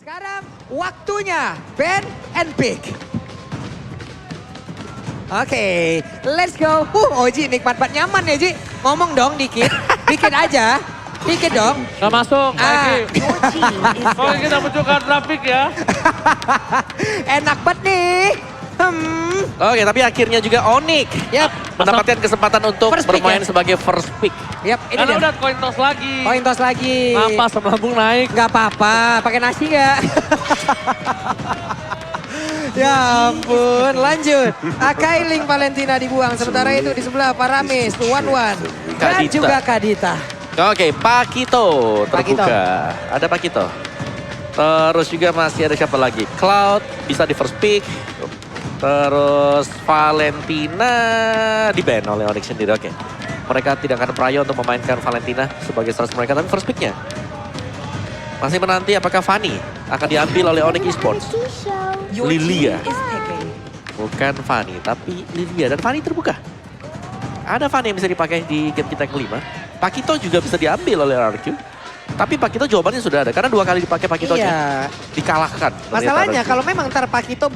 Sekarang waktunya Ben and Pick. Oke, let's go. Oji nikmat banget, nyaman ya Ji. Ngomong dong dikit, dikit aja. Dikit dong. Gak masuk, lagi. Kalau kita munculkan grafik ya. Enak banget nih. Oke, tapi akhirnya juga Onyx mendapatkan kesempatan untuk First pick bermain ya? sebagai first pick. Yap, ini Karena dia. udah coin toss lagi. Koin toss lagi. Apa lambung naik. Gak apa-apa, pakai nasi gak? Ya ampun, lanjut. Akailing Valentina dibuang. Sementara itu di sebelah Paramis, Wan. Dan Kadita. juga Kadita. Oke, Pakito Pakito. terbuka. Ada Pakito. Terus juga masih ada siapa lagi? Cloud bisa di first pick. Terus Valentina di-ban oleh Onyx sendiri. Oke. Mereka tidak akan prayo untuk memainkan Valentina sebagai stars mereka. Tapi first picknya masih menanti apakah Fanny akan diambil oleh Onyx Esports. Lilia. Bukan Fanny, tapi Lilia. Dan Fanny terbuka. Ada Fanny yang bisa dipakai di game kita yang kelima. Pakito juga bisa diambil oleh RQ. Tapi Pakito jawabannya sudah ada. Karena 2 kali dipakai Pakitonya. Iya. Dikalahkan. Masalahnya RQ. kalau memang ntar Pakito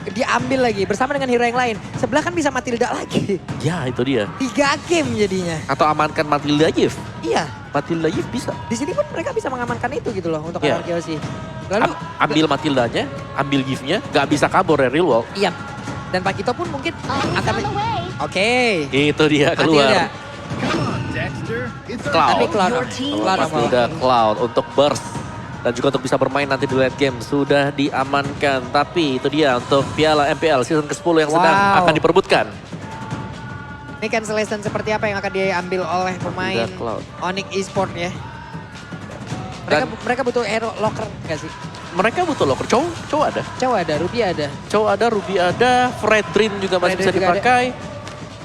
diambil lagi bersama dengan hero yang lain. Sebelah kan bisa Matilda lagi. Ya itu dia. 3 game jadinya. Atau amankan Matilda Yves. Iya. Matilda Yves bisa. Di sini pun mereka bisa mengamankan itu gitu loh untuk Iya. RRQC. Lalu Ambil Matildanya, ambil Yves-nya. Gak bisa kabur dari real world. iya. Dan Pakito pun mungkin akan Oke. Itu dia keluar. Matilda. Tapi Cloud. Cloud Pas udah Cloud untuk burst. Dan juga untuk bisa bermain nanti di late game sudah diamankan. Tapi itu dia untuk Piala MPL season ke-10 yang sedang akan diperebutkan. Ini cancellation seperti apa yang akan diambil oleh pemain Udah Cloud. Onyx Esports ya? Mereka butuh hero locker nggak sih? Mereka butuh locker. Cowok ada. Cowok ada, Ruby ada. Cowok ada, Ruby ada, Fredrin juga masih Fredrin bisa juga dipakai.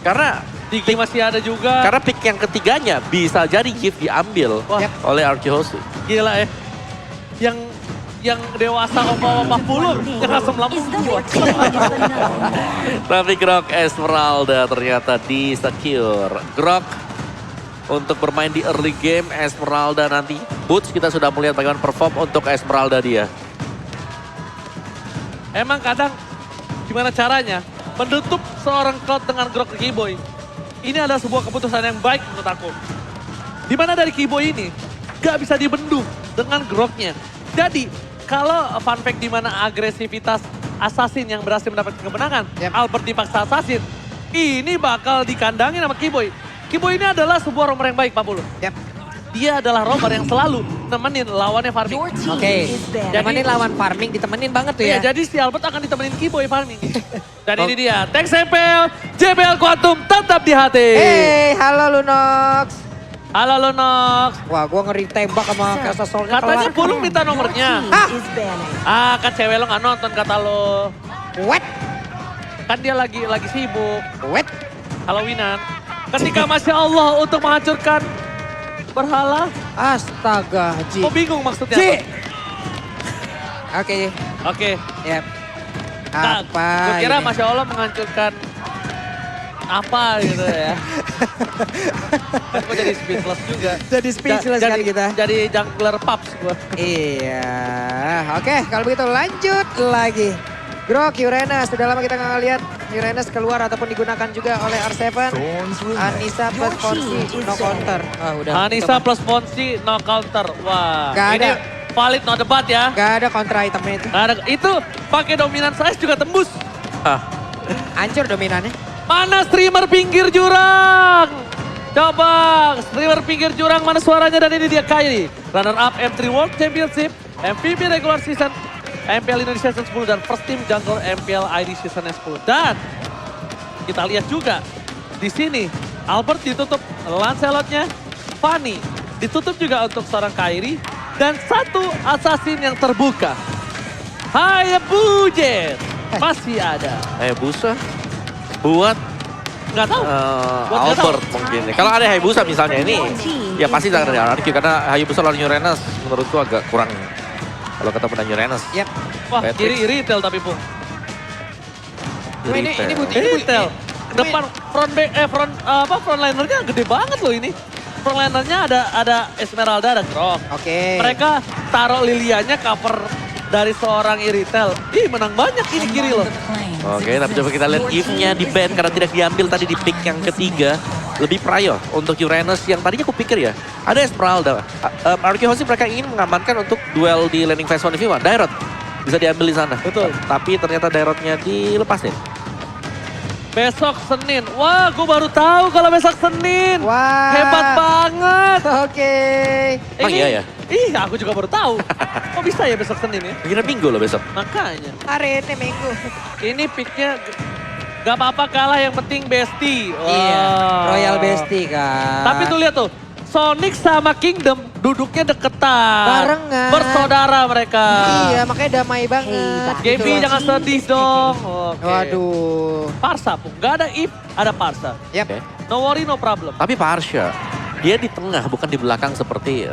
Karena Digi masih ada juga. Karena pick yang ketiganya bisa jadi gift diambil Wah. oleh Archhosi. Gila ya. Yang dewasa opa-opa puluh yang asam lambung gua. Tapi Grok Esmeralda ternyata di-secure. Grok untuk bermain di early game, Esmeralda nanti. Boots kita sudah melihat bagaimana perform untuk Esmeralda dia. Emang kadang gimana caranya menutup seorang Cloud dengan Grok Keyboy. Ini adalah sebuah keputusan yang baik menurut aku. Dimana dari Keyboy ini gak bisa dibendung dengan Groknya. Jadi kalau fun fact dimana agresivitas Assassin yang berhasil mendapatkan kemenangan, Albert dipaksa Assassin, ini bakal dikandangin sama Keyboy. Keyboy ini adalah sebuah romer yang baik, Pak Bulu. Dia adalah romer yang selalu nemenin lawannya farming. Oke, nemenin lawan farming ditemenin banget tuh ya. Iya, jadi si Albert akan ditemenin Keyboy farming. Dan ini dia, Tex MPL, JBL Quantum tetap di hati. Halo Lunox. Halo Lunox. Wah, gua ngeri tembak sama Kasa Solnya. Katanya Pulung minta nomornya. Kan cewek lo gak nonton kata lo. What? Kan dia lagi sibuk. What? Halloweenan. Ketika Masya Allah untuk menghancurkan berhala. Astaga, Ji. Kok bingung maksudnya Ji. apa? Oke, Oke. yep. Nah, Apa gue kira ini? Masya Allah menghancurkan apa gitu ya. Gue jadi speechless juga. Jadi speechless kan kita. Jadi jungler Paps gue. Iya, oke kalau begitu lanjut lagi. Grok, Uranus, sudah lama kita nggak ngeliat Uranus keluar ataupun digunakan juga oleh R7. Anissa plus Fonsi, no counter. Udah. Anissa plus Fonsi, no counter. Wah, Gak ini ada. valid no debat ya. Gak ada counter itemnya itu. Gak ada, itu pakai dominan size juga tembus. Hancur dominannya. Mana streamer pinggir jurang? Coba streamer pinggir jurang mana suaranya, dan ini dia Kyrie. Runner up M3 World Championship, MVP regular season, MPL Indonesia Season 10 dan first team jungle MPL ID Season 10. Dan kita lihat juga di sini Albert ditutup Lancelotnya, Fanny ditutup juga untuk seorang Kyrie, dan satu assassin yang terbuka. Hayabujet masih ada. Hayabusa buat Nggak tahu. Buat nggak Albert mungkin. Kalau ada Hayabusa misalnya ini, ya pasti akan ada RRQ. Karena Hayabusa lawan Uranus menurutku agak kurang. Kalau ketemu dengan Uranus. Yap. Wah, Patrick. kiri retail tapi Pung. Ini butuh Ini retail. Depan front linernya gede banget loh ini. Front linernya ada Esmeralda, ada Grok. Oke. Mereka taruh Lilianya cover dari seorang Iritel. Ih, menang banyak ini kiri loh. Oke, tapi coba kita lihat if-nya di ban karena tidak diambil tadi di pick yang ketiga. Lebih prayo untuk Uranus yang tadinya aku pikir ya, ada Esmeralda. RQ Hoshi mereka ingin mengamankan untuk duel di landing phase 1v1. Dairot bisa diambil di sana. Betul. Tapi ternyata Dairotnya dilepasin. Besok Senin. Wah, gue baru tahu kalau besok Senin. Wah. Hebat banget. Oke. Emang iya ya? Ih, aku juga baru tahu. Kok bisa ya besok Senin ya? Kira Minggu loh besok. Makanya. Hari ini Minggu. Ini picknya gak apa-apa kalah, yang penting bestie. Wah. Iya, Royal Bestie kan. Tapi tuh lihat tuh, Sonic sama Kingdom duduknya deketan. Barengan. Bersaudara mereka. Iya, makanya damai banget. Gaby Gitu jangan loh. sedih dong. Oke. Waduh. Parsa pun, gak ada if, ada Parsa. Yap. Oke. No worry, no problem. Tapi Parsha, dia di tengah bukan di belakang seperti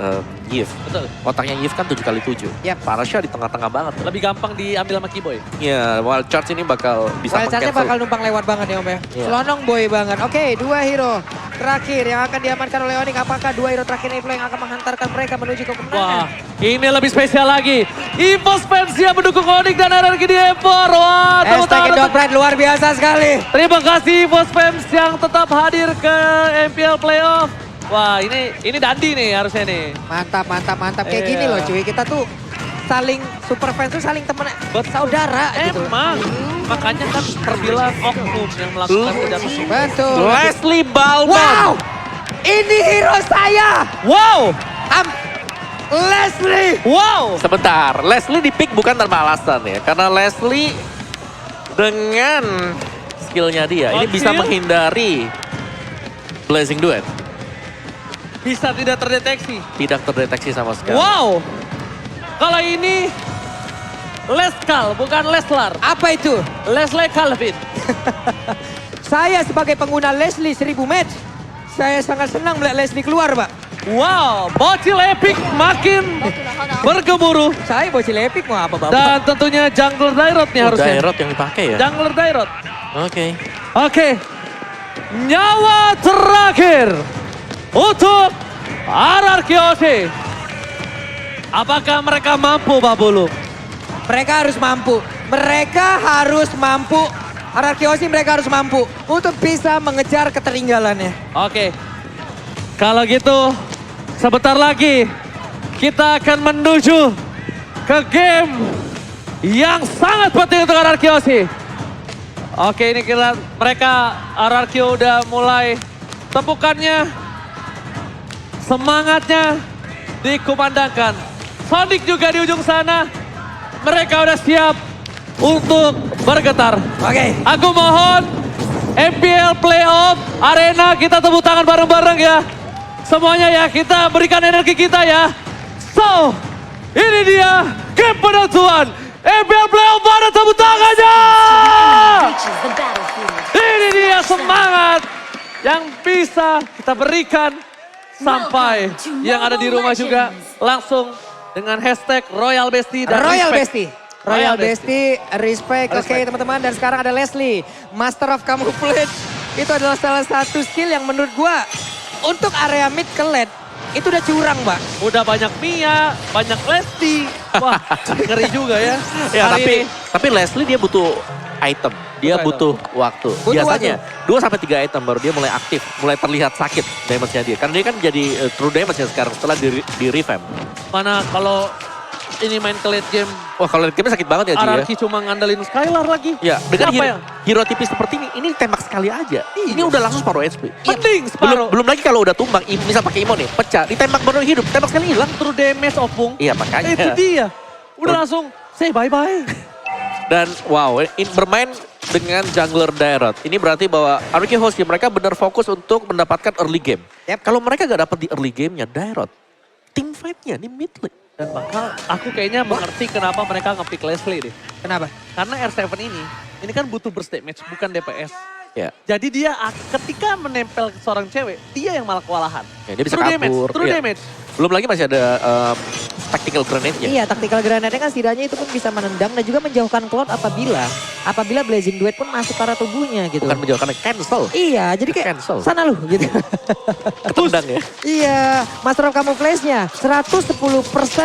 Yves. Betul. Otaknya Yves kan 7x7. Yap. Parsha di tengah-tengah banget. Lebih gampang diambil sama Keyboy. Ya, Wild Charge ini bakal bisa Wild Charge-nya bakal meng-cancel. numpang lewat banget ya Om ya. Iya. Selonong boy banget. Oke, 2 hero terakhir yang akan diamankan oleh Onyx. Apakah 2 hero terakhir ini yang akan menghantarkan mereka menuju ke kemenangan? Wah, ini lebih spesial lagi. EVOS fans yang mendukung Onyx dan RRQ di Evor. Wah, tepuk Hashtag tangan untuk- Indopret luar biasa sekali. Terima kasih EVOS fans yang tetap hadir ke MPL Playoff. Wah, ini Dandi nih harusnya nih. Mantap, mantap, mantap. Kayak Iya. gini loh cuy. Kita tuh saling super fans tuh saling temen saudara gitu. Emang, makanya kan terbilang oknum yang melakukan kejahatan. Betul. Leslie Balmond. Wow! Ini hero saya. Wow, Leslie. wow. Sebentar, Leslie di pick bukan tanpa alasan ya. Karena Leslie dengan skillnya dia, ini bisa Skill? menghindari Blazing Duet. Bisa tidak terdeteksi. Tidak terdeteksi sama sekali. Wow. Kalau ini Leskal, bukan Leslar. Apa itu? Leslie Calvin. Saya sebagai pengguna Leslie 1000 match. Saya sangat senang melihat Leslie keluar, Pak. Wow, bocil epic makin bergemuruh. Saya bocil epic mau apa, Bapak? Dan tentunya jungler Dairot nih harusnya. Dairot yang dipakai ya? Jungler Dairot. Oke. Oke. Nyawa terakhir untuk RRQ Hoshi. Apakah mereka mampu, Pak Bulu? Mereka harus mampu. Mereka harus mampu. RRQ Hoshi mereka harus mampu untuk bisa mengejar ketertinggalannya. Oke. Kalau gitu, sebentar lagi kita akan menuju ke game yang sangat penting untuk RRQ Hoshi. Oke, ini mereka RRQ udah mulai tepukannya. Semangatnya dikumandangkan. Sonic juga di ujung sana. Mereka udah siap untuk bergetar. Oke. Aku mohon MPL Playoff Arena kita tepuk tangan bareng-bareng ya. Semuanya ya, kita berikan energi kita ya. So, ini dia game penentuan. MPL Playoff, mana tepuk tangannya? Ini dia semangat yang bisa kita berikan sampai yang ada di rumah juga langsung dengan hashtag Royal Bestie dan Royal respect. Bestie. Royal Bestie, respect. Oke Respect. teman-teman, dan sekarang ada Leslie, Master of Camouflage. Itu adalah salah satu skill yang menurut gua untuk area mid ke lane itu udah curang, Mbak. Udah banyak Mia, banyak Lesti. Wah, ngeri juga ya. Ya, Hari ini. tapi Leslie dia butuh item. Dia Butuh butuh waktu. Butuh Biasanya 2-3 item baru dia mulai aktif, mulai terlihat sakit damage-nya dia. Karena dia kan jadi true damage-nya sekarang setelah di revamp. Mana kalau ini main ke late game, Wah, kalau game sakit banget ya Ji ya. RRQ cuma ngandelin Skylar lagi. Ya, dengan Siapa yang? hero tipis seperti ini tembak sekali aja. Ini udah langsung separuh HP. Mending Belum, separuh. belum lagi kalau udah tumbang, misal pakai Imo nih, pecah, ditembak baru hidup, tembak sekali hilang. True damage opung. Iya, makanya. Itu dia. Udah langsung say bye-bye. Dan wow, bermain dengan jungler Dairot. Ini berarti bahwa RRQ Hoshi mereka benar fokus untuk mendapatkan early game. Yep. Kalau mereka gak dapat di early game-nya Dairot, team fight-nya ini mid lane. Dan bakal aku kayaknya mengerti kenapa mereka nge-pick Leslie deh. Kenapa? Karena R7 ini kan butuh burst damage, bukan DPS. Ya, Jadi dia ketika menempel ke seorang cewek, dia yang malah kewalahan. ya dia bisa True kabur. True Iya. damage. Belum lagi masih ada tactical grenade-nya. Iya, tactical grenade-nya kan setidaknya itu pun bisa menendang dan juga menjauhkan Cloud apabila Blazing Duet pun masuk ke arah tubuhnya gitu. Bukan menjauhkan, cancel. Iya, jadi kayak Cancel. sana lu gitu. Ketendang ya. Iya, Master of Camouflage-nya 110%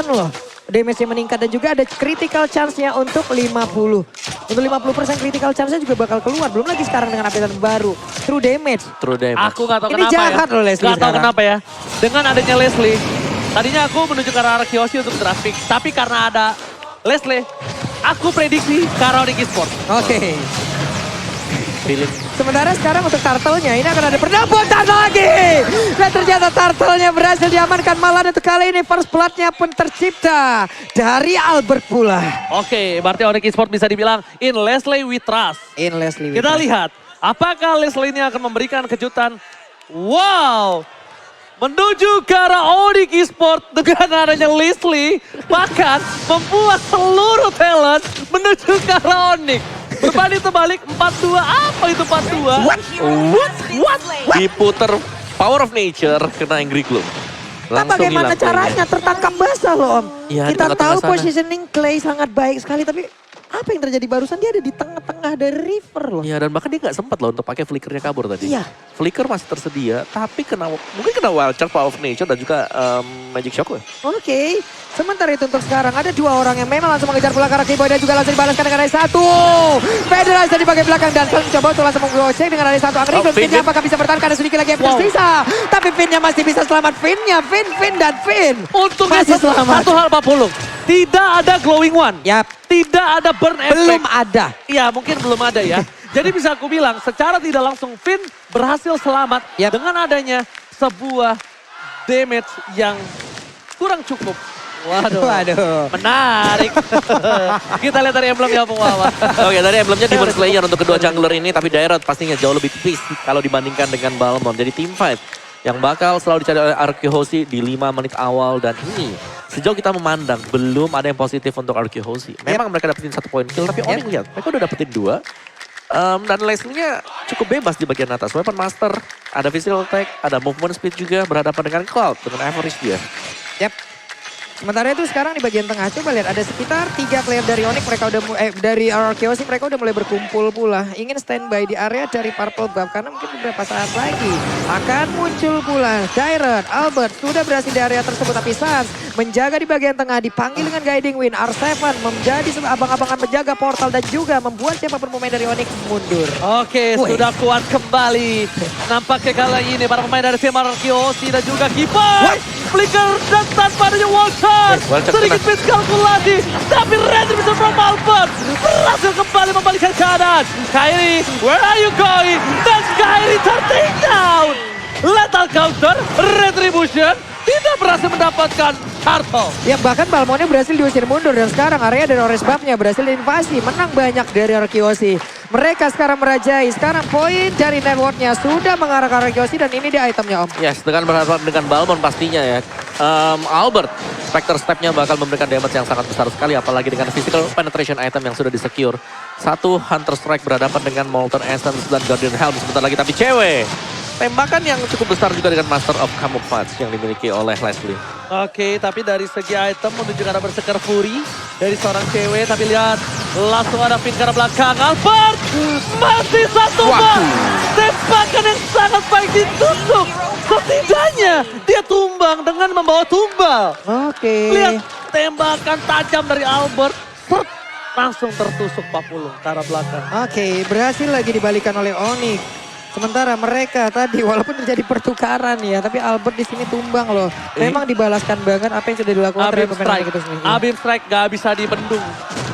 loh. damage-nya meningkat dan juga ada critical chance-nya untuk 50. Untuk 50% critical chance-nya juga bakal keluar. Belum lagi sekarang dengan update baru. True damage. True damage. Aku gak tahu Ini kenapa jahat ya. loh Leslie Gak tahu sekarang. kenapa ya. Dengan adanya Leslie, tadinya aku menuju ke arah Kyoshi untuk draft pick. Tapi karena ada Leslie, aku prediksi ke arah Onyx Esports. Oke. Feeling. Sementara sekarang untuk turtle-nya ini akan ada penamputan lagi. Dan ternyata turtle-nya berhasil diamankan, malah untuk kali ini first blood-nya pun tercipta dari Albert pula. Oke, berarti Onyx Esports bisa dibilang in Leslie we trust. In Leslie. Kita lihat, apakah Leslie ini akan memberikan kejutan? Wow, menuju ke arah Onyx Esports dengan adanya Leslie, bahkan membuat seluruh talent menuju ke arah Onyx. Berbanding terbalik 4-2, apa itu 4-2? What? Diputer Power of Nature kena Angry Gloom. Nah, Langsung bagaimana hilang caranya tertangkap basah loh Om. Iya, di Kita tengah-tengah tahu sana. positioning Clay sangat baik sekali, tapi apa yang terjadi barusan, dia ada di tengah-tengah dari river loh. Iya, dan bahkan dia nggak sempat loh untuk pakai flickernya kabur tadi. Iya. Flicker masih tersedia, tapi mungkin kena Wild Charge, Power of Nature dan juga Magic Shock ya. Oke, sementara itu untuk sekarang ada dua orang yang memang langsung mengejar pula ke arah Keyboy dan juga langsung dibalaskan dengan ada satu. Federasi di bagian belakang dan Sel mencoba untuk langsung menggocek dengan ada satu Angry Gloom. Finn. Finnya apakah bisa bertahan karena sedikit lagi yang tersisa. Tapi Finnya masih bisa selamat. Finn dan Finn. Untungnya Masih selamat. satu hal Pak Pulung, tidak ada glowing one. Yap, Tidak ada burn effect. belum ada. Iya mungkin belum ada ya. Jadi bisa aku bilang secara tidak langsung Finn berhasil selamat Yap. dengan adanya sebuah damage yang kurang cukup. Waduh. Waduh. Menarik. Kita lihat dari emblem ya Bung Wawan. Oke, dari emblemnya Demon Slayer untuk kedua jungler ini, tapi Dairot pastinya jauh lebih tipis kalau dibandingkan dengan Balmond. Jadi team fight yang bakal selalu dicari oleh Arkehosi di 5 menit awal, dan ini sejauh kita memandang belum ada yang positif untuk Arkehosi. Memang mereka dapetin 1 poin kill, tapi Onyx lihat mereka udah dapetin 2. Dan Leslie-nya cukup bebas di bagian atas. Weapon Master, ada physical attack, ada movement speed juga, berhadapan dengan Cloud, dengan average dia. Yap. Sementara itu sekarang di bagian tengah, coba lihat ada sekitar 3 player dari Onyx, mereka udah dari Arkehosi mereka udah mulai berkumpul pula. Ingin standby di area dari Purple Buff karena mungkin beberapa saat lagi akan muncul pula Dairot. Albert sudah berhasil di area tersebut, tapi Sans menjaga di bagian tengah, dipanggil dengan Guiding Wind. R7 menjadi abang-abangan menjaga portal dan juga membuat siapapun pemain dari Onyx mundur. Oke, Wih. sudah kuat kembali. Nampaknya kali ini para pemain dari tim Arkehosi dan juga Kipas. Flicker dan tanpa adanya wall charge. Wall charge Sedikit kena. miskalkulasi. Tapi Retribution from Albert berhasil kembali membalikkan keadaan. Kairi, where are you going? Dan Kairi tertinggal. Lethal counter, Retribution tidak berhasil mendapatkan turtle. Ya bahkan Balmonnya berhasil diusir mundur dan sekarang area dari Orange Buff-nya berhasil diinvasi. Menang banyak dari Arkehosi. Mereka sekarang merajai. Sekarang poin dari networknya sudah mengarah ke Arkehosi dan ini dia itemnya Om. Yes, dengan berhadapan dengan Balmond pastinya ya. Albert, Spectre Step-nya bakal memberikan damage yang sangat besar sekali. Apalagi dengan physical penetration item yang sudah di-secure. 1 Hunter Strike berhadapan dengan Molten Essence dan Guardian Helm sebentar lagi. Tapi cewek, tembakan yang cukup besar juga dengan Master of Camouflage yang dimiliki oleh Leslie. Oke, tapi dari segi item menuju ke arah Berserker Fury dari seorang cewek. Tapi lihat, langsung ada pin ke arah belakang. Albert masih satu bang. Tembakan yang sangat baik ditusuk. Setidaknya dia tumbang dengan membawa tumbal. Oke. Lihat, tembakan tajam dari Albert. Sert, langsung tertusuk Pak Pulung ke arah belakang. Oke, berhasil lagi dibalikan oleh Onyx. Sementara mereka tadi walaupun terjadi pertukaran ya, tapi Albert di sini tumbang loh. Memang dibalaskan banget apa yang sudah dilakukan Abim terhadap pemain Strike, Onyx itu sendiri. Abim Strike gak bisa dibendung.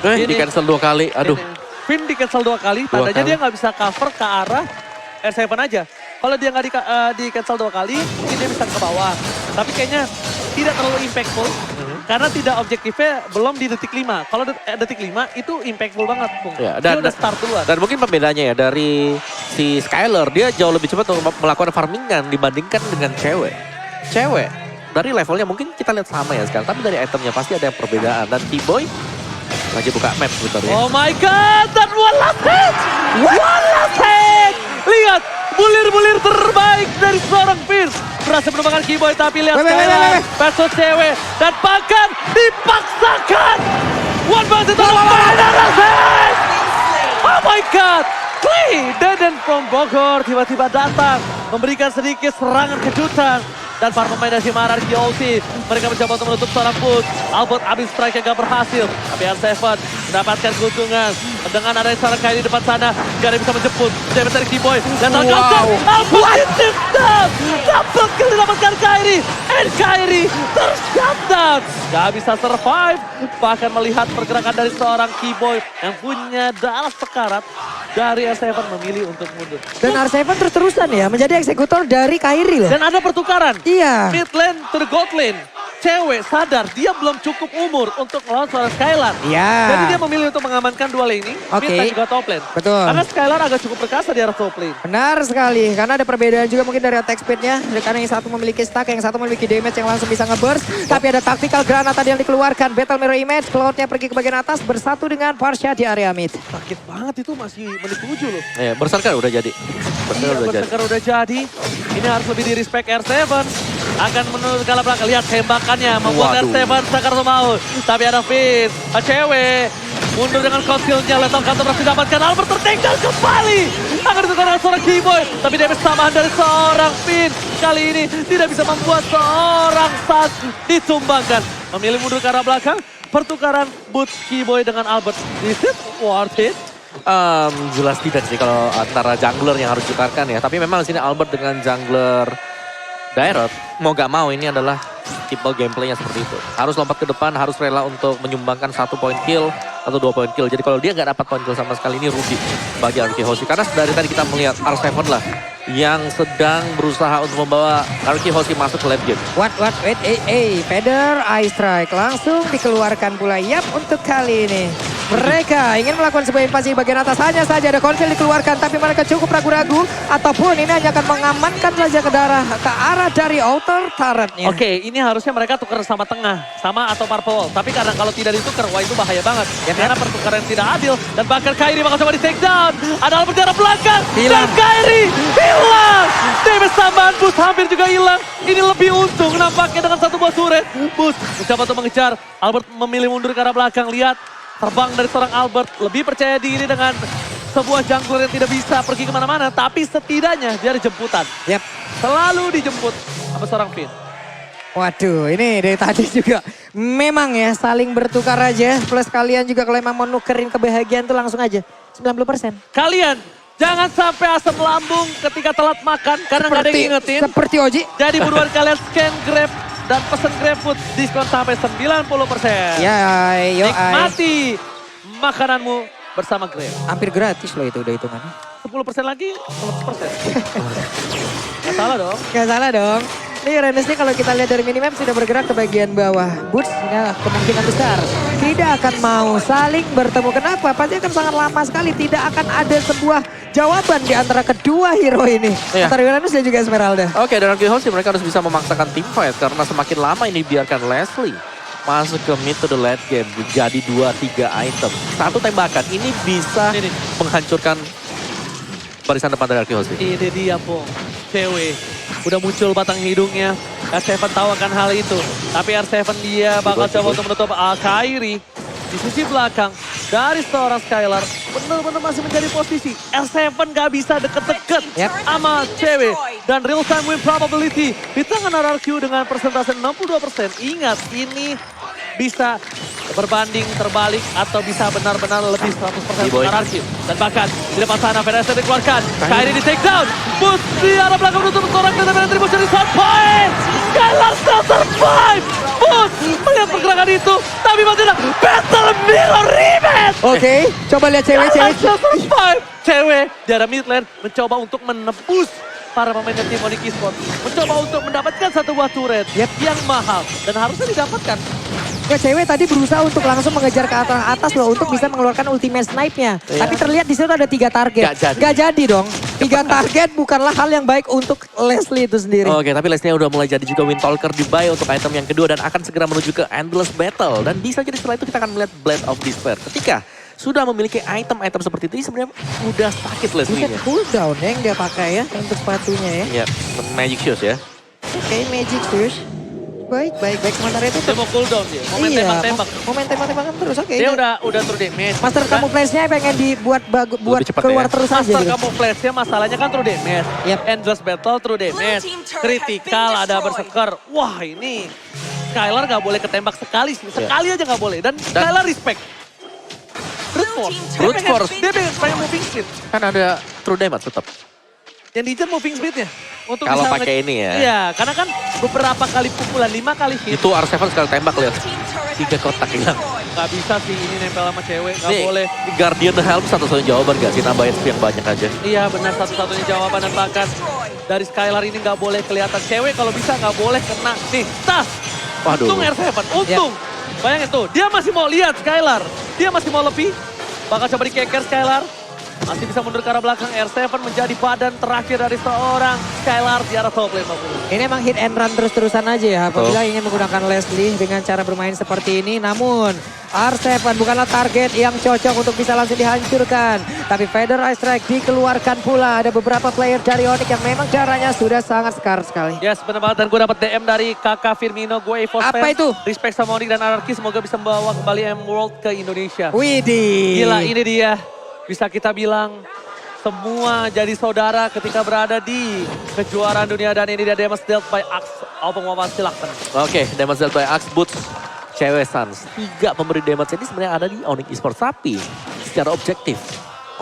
Di cancel 2 kali, aduh. Finn di cancel 2 kali, tandanya dia nggak bisa cover ke arah R7 aja. Kalau dia nggak di cancel 2 kali, mungkin dia bisa ke bawah. Tapi kayaknya tidak terlalu impactful. Karena tidak objektifnya belum di detik 5. Kalau detik 5 itu impactful banget, Bung. Ya, Dia udah start duluan. Dan mungkin pembedanya ya dari si Skyler, dia jauh lebih cepat untuk melakukan farmingan dibandingkan dengan cewek. Cewek dari levelnya mungkin kita lihat sama ya sekarang, tapi dari itemnya pasti ada perbedaan. Dan T-Boy lagi buka map sebentar ya. Oh my god, dan one last hit! One last hit! Lihat, bulir-bulir terbaik dari seorang Fierce. Berhasil menumbangkan Keyboy, tapi lihat Skylar versus cewek. Dan bahkan dipaksakan. One bounce itu final hit! Oh my god! Clay Deden from Bogor tiba-tiba datang. Memberikan sedikit serangan kejutan. dan para pemain dari tim RRQ OC. Mereka mencoba untuk menutup seorang Put. Albert abis strike yang gak berhasil. Tapi R7 mendapatkan keuntungan. Dengan ada seorang Kairi di depan sana. Gak ada yang bisa menjemput. Damage dari Keyboy. Dan Albert ditendang. Dapat kill didapatkan Kairi. And Kairi ter-shutdown. Gak bisa survive. Bahkan melihat pergerakan dari seorang Keyboy yang punya darah sekarat. Dari R7 memilih untuk mundur. Dan R7 terus-terusan ya menjadi eksekutor dari Kairi loh. Dan ada pertukaran. Iya. Mid lane to the gold lane. Cewek sadar dia belum cukup umur untuk melawan seorang Skylar. Iya. Jadi dia memilih untuk mengamankan dua laning, Oke. mid dan juga top lane. Betul. Karena Skylar agak cukup perkasa di arah top lane. Benar sekali, karena ada perbedaan juga mungkin dari attack speednya. Karena yang satu memiliki stack, yang satu memiliki damage yang langsung bisa nge-burst. Tapi ada tactical granat tadi yang dikeluarkan. Battle Mirror Image, Cloud-nya pergi ke bagian atas bersatu dengan Parsha di area mid. Sakit banget itu masih menit 7 loh. Ya, Berserker udah jadi. Berserker udah jadi. Ini harus lebih di respect R7. Akan menurut kala belakang. Lihat tembakannya membuat Waduh. R7 sakar mau. Tapi ada Fizz, cewek. Mundur dengan konsilnya, Lethal Counter berhasil didapatkan. Albert tertinggal kembali. Akan ditukar oleh seorang Keyboy. Tapi damage tambahan dari seorang Finn. Kali ini tidak bisa membuat seorang Sas ditumbangkan. Memilih mundur ke arah belakang. Pertukaran boot Keyboy dengan Albert. Is it worth it? Jelas tidak sih kalau antara jungler yang harus ditukarkan ya. Tapi memang di sini Albert dengan jungler Dairot, mau gak mau ini adalah tipe gameplaynya seperti itu. Harus lompat ke depan, harus rela untuk menyumbangkan 1 point kill atau 2 point kill. Jadi kalau dia gak dapat point kill sama sekali ini rugi bagi RRQ Hoshi. Karena dari tadi kita melihat R7 lah yang sedang berusaha untuk membawa RRQ Hoshi masuk ke late game. Wait, Feather, Eye Strike langsung dikeluarkan pula. Yap, untuk kali ini. Mereka ingin melakukan sebuah invasi bagian atas. Hanya saja ada konsil dikeluarkan, tapi mereka cukup ragu-ragu. Ataupun ini hanya akan mengamankan saja ke arah dari outer turretnya. Oke, ini harusnya mereka tukar sama tengah, sama atau purple. Tapi karena kalau tidak ditukar, wah itu bahaya banget. Karena pertukaran yang tidak adil. Dan bahkan Kairi bakal coba di take down. Ada Albert jarak belakang. Hilang. Dan Kairi hilang. Damage tambahan Boost hampir juga hilang. Ini lebih untung nampaknya dengan satu buah turret. Boost mencoba untuk mengejar. Albert memilih mundur ke arah belakang. Lihat. Terbang dari seorang Albert, lebih percaya diri dengan sebuah jungler yang tidak bisa pergi kemana-mana. Tapi setidaknya dia ada jemputan. Yap. Selalu dijemput sama seorang Finn. Waduh, ini dari tadi juga memang ya saling bertukar aja. Plus kalian juga kalau emang mau nukerin kebahagiaan tuh langsung aja 90%. Kalian jangan sampai asam lambung ketika telat makan karena nggak ada yang ngingetin. Seperti Oji. Jadi buruan kalian scan Grab dan pesen GrabFood diskon sampai 90%. Ya, yo, Nikmati makananmu bersama Grab. hampir gratis loh itu udah hitungannya. 10% lagi 100%. Gak salah dong. Gak salah dong. Ini Uranus ini kalau kita lihat dari minimap sudah bergerak ke bagian bawah. Boots ini kemungkinan besar tidak akan mau saling bertemu. Kenapa? Pasti akan sangat lama sekali. Tidak akan ada sebuah jawaban di antara kedua hero ini. Iya. Antara Uranus dan juga Esmeralda. Oke, dan RRQ Hoshi mereka harus bisa memaksakan team fight karena semakin lama ini biarkan Leslie masuk ke mid to the late game jadi 2-3 item. Satu tembakan ini bisa Ini. menghancurkan barisan depan dari RRQ Hoshi. Ini dia, Pong. Cewek. Udah muncul batang hidungnya. R7 tahu akan hal itu. Tapi R7 dia bakal coba untuk menutup Kairi. Di sisi belakang dari seorang Skylar. Benar-benar masih menjadi posisi. R7 gak bisa deket-deket sama cewek. Dan real time win probability di tangan RRQ dengan persentase 62%. Ingat, ini bisa berbanding terbalik atau bisa benar-benar lebih 100% untuk RRQ. Dan bahkan di depan sana Federasi dikeluarkan. Kairi di take down. Boost di arah belakang menutup seorang dan Tribush dari shot point. Skylar still survive. Boost melihat pergerakan itu. Tapi masih ada Battle Mirror Rematch. Oke, coba lihat Skylar cewek-cewek. still survive. Cewek di arah mid lane mencoba untuk menebus para pemain dari tim Onyx Esports. Mencoba untuk mendapatkan satu buah turret yang mahal. Dan harusnya didapatkan. Ya cewek tadi berusaha untuk langsung mengejar ke atas loh untuk bisa mengeluarkan ultimate snipe-nya. Tapi terlihat di situ ada 3 target. Gak jadi dong. 3 target bukanlah hal yang baik untuk Leslie itu sendiri. Oke, tapi Leslie udah mulai jadi juga Windtalker di buy untuk item yang kedua dan akan segera menuju ke Endless Battle. Dan bisa jadi setelah itu kita akan melihat Blade of Despair. Ketika sudah memiliki item-item seperti itu, sebenarnya udah sakit Bukan Leslie-nya. cooldown ya yang dia pakai ya untuk sepatunya ya. Ya, Magic Shoes ya. Oke, Magic Shoes. Baik. Sementara itu Dia mau cooldown dia, momen tembak-tembak. Momen tembak-tembakan terus, oke. Dia udah true damage. Master camouflage-nya pengen dibuat buat Lebih cepat keluar ya. terus aja Master gitu. camouflage-nya masalahnya kan true damage. Yep. Endless battle true damage. Critical ada berserker. Wah ini Skylar gak boleh ketembak sekali sih. Sekali aja gak boleh. Dan Skylar respect. Brute force. Dia pengen moving speed. Kan ada true damage tetap. Yang diizinkan moving speed-nya. Untuk Kalau bisa pakai ini ya. Iya, karena kan beberapa kali pukulan, 5 kali hit. Itu R7 sekali tembak lihat. 3 kotak hilang. Gak bisa sih ini nempel sama cewek, gak Nih, boleh. Guardian Helm satu-satunya jawaban gak sih? Nambahin SP yang banyak aja. Iya benar satu-satunya jawaban dan bahkan dari Skylar ini gak boleh kelihatan cewek. Kalau bisa gak boleh kena. Nih, tas. Waduh. Untung R7, untung. Bayangin tuh, dia masih mau lihat Skylar. Dia masih mau lebih. Bakal coba dikeker Skylar. Masih bisa mundur ke arah belakang. R7 menjadi badan terakhir dari seorang Skylar di arah top lane 50. Ini emang hit and run terus-terusan aja ya. Apabila ingin menggunakan Leslie dengan cara bermain seperti ini. Namun R7 bukanlah target yang cocok untuk bisa langsung dihancurkan. Tapi Feather Ice Strike dikeluarkan pula. Ada beberapa player dari Onyx yang memang caranya sudah sangat skar sekali. Yes, benar banget. Dan gue dapat DM dari kakak Firmino. Gue Evo Apa itu? Respect sama Onyx dan Anarchy. Semoga bisa membawa kembali M-World ke Indonesia. Widih. Gila, ini dia. Bisa kita bilang semua jadi saudara ketika berada di kejuaraan dunia. Dan ini dia damage dealt by Axe. Album Mama silakan. Oke, damage dealt by Axe Boots. Cewek Suns. 3 pemberi damage ini sebenarnya ada di Onyx Esports. Tapi secara objektif,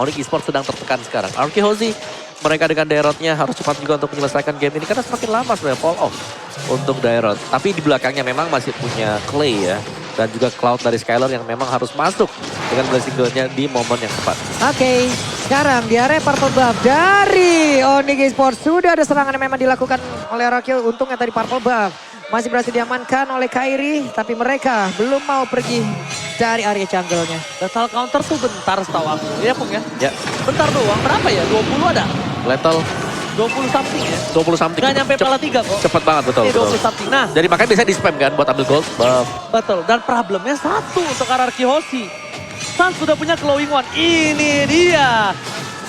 Onyx Esports sedang tertekan sekarang. Arky Hozi, mereka dengan Dairotnya harus cepat juga untuk menyelesaikan game ini. Karena semakin lama sebenarnya fall off untuk Dairot. Tapi di belakangnya memang masih punya Clay ya. Dan juga Cloud dari Skylar yang memang harus masuk dengan blessing goal-nya di momen yang tepat. Oke, sekarang di area purple buff dari Onyx Esports. Sudah ada serangan yang memang dilakukan oleh Rakil. Untungnya tadi purple buff masih berhasil diamankan oleh Kairi. Tapi mereka belum mau pergi dari area jungle-nya. Lethal counter tuh bentar setahu aku. Iya Pung ya? Ya, Bentar doang. Berapa ya? 20 ada? lethal 20 something ya? 20 something. Nggak nyampe pala 3 kok. Cepet banget, betul. Iya 20 something. Nah, Jadi makanya biasanya di spam kan buat ambil gold buff. betul. Dan problemnya satu untuk Ararki Hoshi. Suns sudah punya glowing one. Ini dia.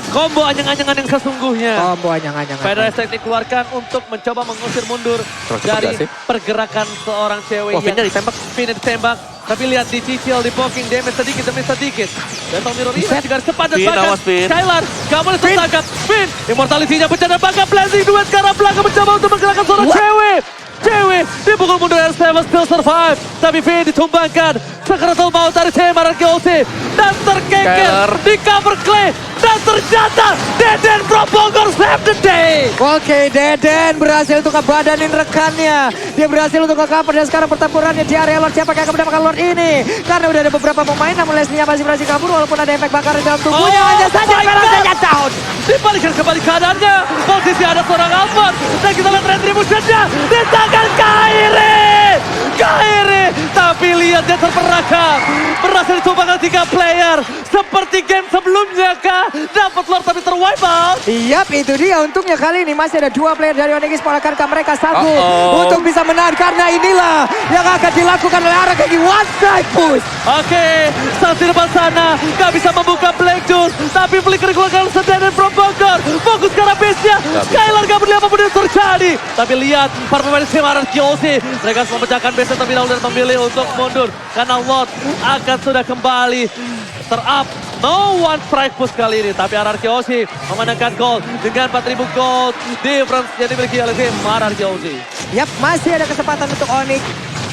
Combo anyang-anyangan yang sesungguhnya. Combo anyang-anyangan. Feather Ice Strike dikeluarkan untuk mencoba mengusir mundur Terus cepet dari gak sih? pergerakan seorang cewek Wah, Finnya ditembak. Finnya ditembak. Tapi lihat dicicil, di poking, damage sedikit demi sedikit. Dan Mirror ini juga cepat dan Fin, bahkan awas, Fin. Skylar gak boleh tertangkap. Fin, immortality-nya pecah dan bahkan blazing duet ke arah belakang mencoba untuk menggerakkan seorang cewek. Cewek dipukul mundur R7 still survive. Tapi Fin ditumbangkan. Sekretul maut dari tim Ararki Hoshi. Dan terkeker di cover Clay. Dan ternyata Deden from Bogor save the day. Oke, Deden berhasil untuk ngebadanin rekannya. Dia berhasil untuk nge-cover dan sekarang pertempurannya di area Lord. Siapa yang akan mendapatkan Lord ini? Karena udah ada beberapa pemain namun Leslie-nya masih berhasil kabur walaupun ada efek bakar di dalam tubuhnya. Oh Hanya saja my Velas God. saja down. Dibalikkan kembali keadaannya. Posisi ada seorang Alphonse. Dan kita lihat retribution-nya di tangan Kairi. Tapi lihat dia terperangkap. Berhasil ditumbangkan 3 player. Seperti game sebelumnya kah? Dapat Lord tapi terwipe out. Yap, itu dia. Untungnya kali ini masih ada 2 player dari Onyx Esports. Akankah mereka sanggup untuk bisa menahan? Karena inilah yang akan dilakukan oleh Ararki one side push. Oke, saat di depan sana gak bisa membuka Black Juice. Tapi flicker dikeluarkan Deden from Bogor. Fokus ke arah base-nya. Skylar gak peduli apapun yang terjadi. Tapi lihat para pemain tim Ararki Hoshi. Mereka semua memecahkan base-nya terlebih dahulu dan memilih untuk mundur. Karena Lord akan sudah kembali ter-up. No one strike push kali ini. Tapi Ararki Hoshi memenangkan gold dengan 4.000 gold difference yang dimiliki oleh tim Ararki Hoshi. Yap, masih ada kesempatan untuk Onyx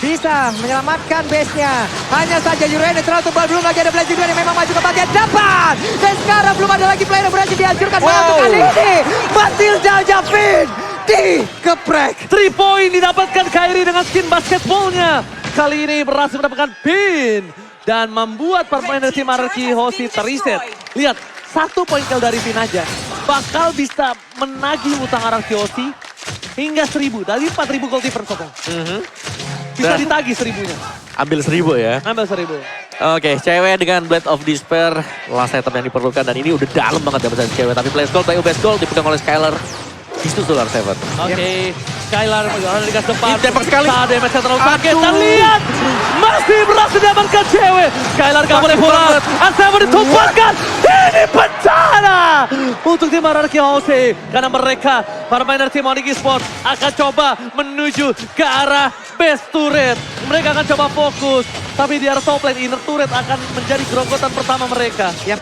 bisa menyelamatkan base-nya. Hanya saja Uranus terlalu tebal, belum lagi ada Blazing Duel yang memang maju ke bagian depan. Dan sekarang belum ada lagi player yang berhasil dihancurkan. Malam kali ini Matilda Javin dikeprek. 3 point didapatkan Kairi dengan skin basketballnya. Kali ini berhasil mendapatkan pin. Dan membuat permainan tim Ararki Hoshi teriset. Lihat, 1 poin kill dari pin aja. Bakal bisa menagih utang Ararki Hoshi hingga 1000. Dari 4.000 gold difference. Bisa ditagih 1000-nya. Ambil 1000 ya. Ambil 1000. Oke, cewek dengan Blade of Despair. Last item yang diperlukan dan ini udah dalam banget dapat cewek. Tapi Blaze Gold, Blaze Gold dipegang oleh Skylar. Disusul R7. Oke, Skylar ada di gas depan. Ditembak sekali. Saat damage terlalu kaget. Dan lihat, masih berhasil diamankan cewek. Skylar gak boleh pulang. R7 ditumpahkan. Ini bencana untuk tim Ararki Hoshi. Karena mereka permainan tim Onyx Esports akan coba menuju ke arah base turret. Mereka akan coba fokus, tapi di arah top lane inner turret akan menjadi gerogotan pertama mereka. Yap.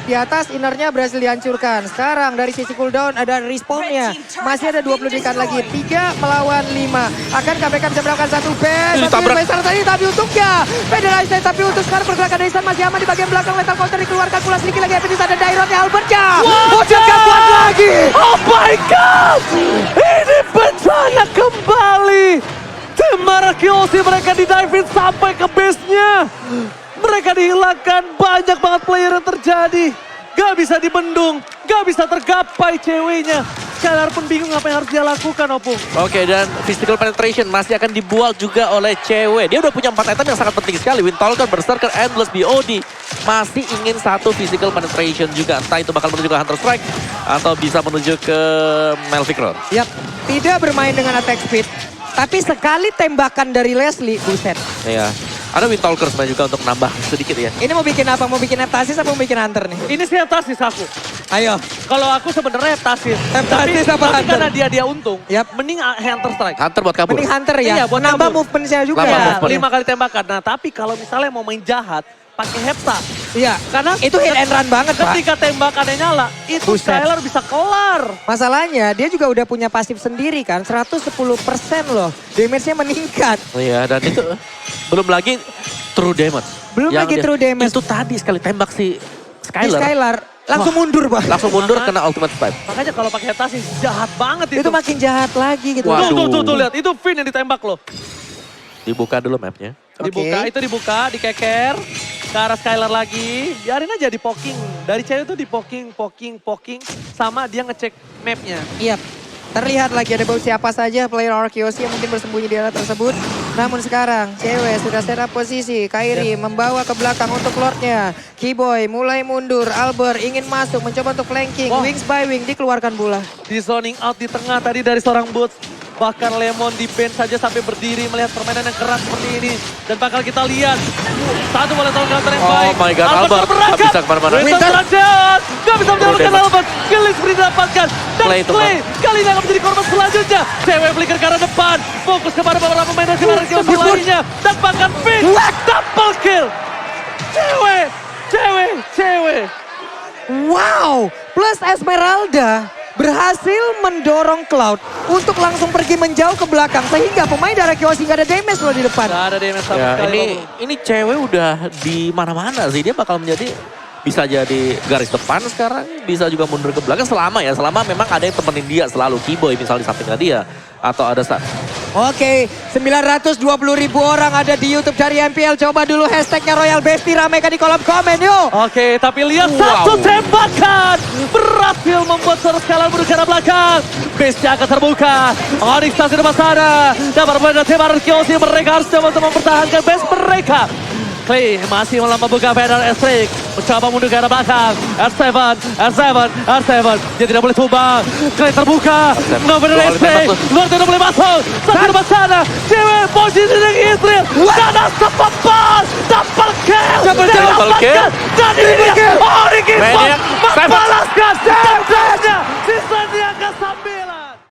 Di atas innernya berhasil dihancurkan. Sekarang dari sisi cooldown ada respawnnya. Masih ada 20 detik lagi. 3 melawan 5. Akankah mereka bisa melakukan satu base? Ditabrak. Tapi untungnya Federation. Tapi untuk sekarang pergerakan dari Sun masih aman di bagian belakang. Lethal counter dikeluarkan pula sedikit lagi. Epinis ada Daironnya Albertnya. Bocet gak kuat lagi. Oh my god! Ini bencana kembali! Tim Marrakeos mereka di-dive sampai ke base-nya. Mereka dihilangkan, banyak banget player yang terjadi. Gak bisa dibendung, gak bisa tergapai ceweknya. Skylar pun bingung apa yang harus dia lakukan, Opung. Oke, dan physical penetration masih akan dibuat juga oleh cewek. Dia udah punya 4 item yang sangat penting sekali. Windtalker, Berserker, Endless, BOD. Masih ingin satu physical penetration juga. Entah itu bakal menuju ke Hunter Strike atau bisa menuju ke Melvikron. Yap, tidak bermain dengan attack speed. Tapi sekali tembakan dari Leslie, buset. Iya. Ada Windtalker sebenarnya juga untuk nambah sedikit ya. Ini mau bikin apa? Mau bikin Heptasis apa mau bikin Hunter nih? Ini sih Heptasis aku. Ayo. Kalau aku sebenarnya Heptasis. Heptasis apa tapi Hunter? karena dia untung, Yap. mending Hunter Strike. Hunter buat kabur. Mending Hunter ya? Iya, buat nambah kabur. movementnya juga. Nambah Ya. movement. 5 kali tembakan. Nah, tapi kalau misalnya mau main jahat, pakai Hepta. Iya, Karena itu hit and run banget, Pak. ketika tembakannya nyala, itu Buset. Skylar bisa kelar. Masalahnya dia juga udah punya pasif sendiri kan, 110% loh. Damage-nya meningkat. Iya, dan itu belum lagi true damage. Belum lagi true damage. Itu tadi sekali tembak si Di Skylar. Skylar langsung mundur, Pak. Langsung mundur kena ultimate spike. Makanya kalau pakai Heptasis jahat banget itu. Itu makin jahat lagi gitu. Waduh. Tuh, lihat. Itu Finn yang ditembak loh. Dibuka dulu mapnya. Dibuka, itu dibuka, dikeker. Ke arah Skylar lagi. Biarin aja di poking. Dari cewek itu di poking. Sama dia ngecek mapnya. Iya. Terlihat lagi ada siapa saja player Arceus yang mungkin bersembunyi di area tersebut. Namun sekarang cewek sudah setup posisi. Kairi membawa ke belakang untuk Lordnya. Keyboy mulai mundur. Albert ingin masuk mencoba untuk flanking. Wah. Wings by wing dikeluarkan bola. Di zoning out di tengah tadi dari seorang Boots. Bahkan Lemon di bench saja sampai berdiri melihat permainan yang keras seperti ini. Dan bakal kita lihat. Satu bola tahun counter yang Oh baik. my God, Albert berangkat. nggak bisa kemana-mana. Winter Rajat. Gak bisa menyelamatkan damage. Albert. Gelis beri didapatkan. Dan Clay itu, Clay kali ini akan menjadi korban selanjutnya. Cewek flicker ke arah depan. Fokus kepada beberapa pemain dari Marrakeos lainnya. Dan bahkan Finn. Double kill. Cewek. Wow, plus Esmeralda berhasil mendorong Cloud untuk langsung pergi menjauh ke belakang. Sehingga pemain dari Arceus nggak ada damage loh di depan. Gak ada damage sama Ya, sekali. ini cewek udah di mana-mana sih. Dia bakal menjadi, bisa jadi garis depan sekarang. Bisa juga mundur ke belakang selama memang ada yang temenin dia selalu. Keyboy misalnya di sampingnya dia. Atau ada Oke, 920.000 orang ada di YouTube dari MPL. Coba dulu hashtagnya Royal Bestie, ramaikan di kolom komen yuk. Oke, tapi lihat Wow. satu tembakan. Berhasil membuat seorang Skylar menuju ke arah belakang. Base-nya akan terbuka. Onyx di depan sana. Dan berbeda tim Arceus mereka harus coba untuk mempertahankan base mereka. Clay masih membuka Feder Estrik. Mencoba mundur ke arah belakang. R7. Dia tidak boleh tumbang. Clay terbuka. Feder Estrik. Luar tidak boleh masuk. Satu depan sana. Cewek posisi dengan Israel. Dan sepapan. Double kill. Double kill. Dan ini dia. Onyx Maniac. membalaskan. Dan